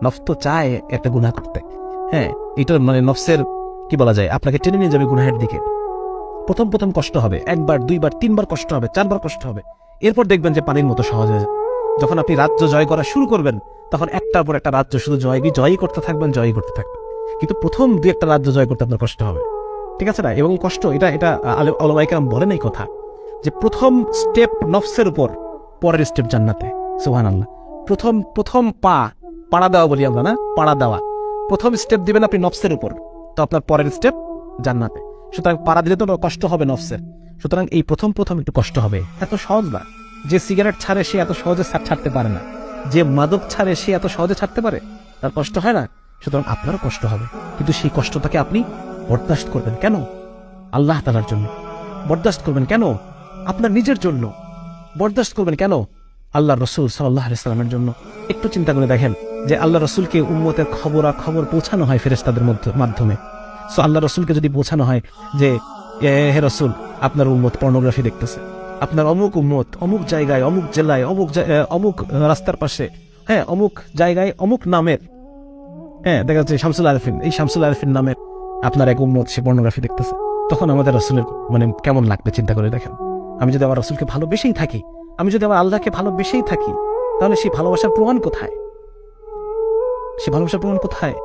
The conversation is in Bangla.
নফস তো চায় একটা গুনাহ করতে। হ্যাঁ, এটা মানে নফসের কি বলা যায়, আপনাকে টেনে নিয়ে যাবে গুনাহের দিকে। প্রথম প্রথম কষ্ট হবে, একবার দুইবার তিনবার কষ্ট হবে, চারবার কষ্ট হবে, এরপর দেখবেন যে পানির মতো সহজ হয়ে যাবে। যখন আপনি রাজ্য জয় করা শুরু করবেন, তখন একটার পর একটা রাজ্য শুধু জয়ই করতে থাকবেন, জয়ই করতে থাকবেন। কিন্তু প্রথম দুই একটা রাজ্য জয় করতে আপনার কষ্ট হবে, ঠিক আছে না? এবং কষ্ট এটা এটা উলামায়ে কেরাম বলেন এই কথা যে প্রথম স্টেপ নফসের উপর, পরের স্টেপ জান্নাতে। সুবহানাল্লাহ। প্রথম প্রথম পাড়া দেওয়া বলি আমরা না, পাড়া দেওয়া। প্রথম স্টেপ দিবেন আপনি নফসের উপর, তো আপনার পরের স্টেপ জান্নাতে। সুতরাং পাড়া দিলে তো কষ্ট হবে নফসের, সুতরাং এই প্রথম প্রথম একটু কষ্ট হবে। এত সহজ না। যে সিগারেট ছাড়ে সে এত সহজে ছাড়তে পারে না, যে মাদক ছাড়ে সে এত সহজে ছাড়তে পারে, তার কষ্ট হয় না। সুতরাং আপনারও কষ্ট হবে, কিন্তু সেই কষ্টটাকে আপনি বরদাস্ত করবেন কেন? আল্লাহ তাআলার জন্য। বরদাস্ত করবেন কেন? আপনার নিজের জন্য। বরদাস্ত করবেন কেন? আল্লাহ রসুল সাল্লাল্লাহু আলাইহি ওয়াসাল্লামের জন্য। একটু চিন্তা করে দেখেন যে আল্লাহ রসুলকে উম্মতের খবর পৌঁছানো হয় ফেরেশতাদের মাধ্যমে। সো আল্লাহ রসুলকে যদি পৌঁছানো হয় যে হে রসুল, আপনার উম্মত পর্নোগ্রাফি দেখতেছে, আপনার অমুক উম্মত অমুক জায়গায়, অমুক জেলায়, অমুক রাস্তার পাশে, হ্যাঁ অমুক জায়গায়, অমুক নামের, হ্যাঁ দেখা যাচ্ছে শামসুল আরিফিন, এই শামসুল আরিফিন নামের আপনার এক উম্মত সে পর্নোগ্রাফি দেখতেছে, তখন আমাদের রসুলের মানে কেমন লাগবে চিন্তা করে দেখেন। আমি যদি আমার রসুলকে ভালোবেসেই থাকি, আমি যদি আমার আল্লাহকে ভালোবেসেই থাকি, তাহলে সেই ভালোবাসার প্রমাণ কোথায়? সে ভালোবাসার প্রমাণ কোথায়?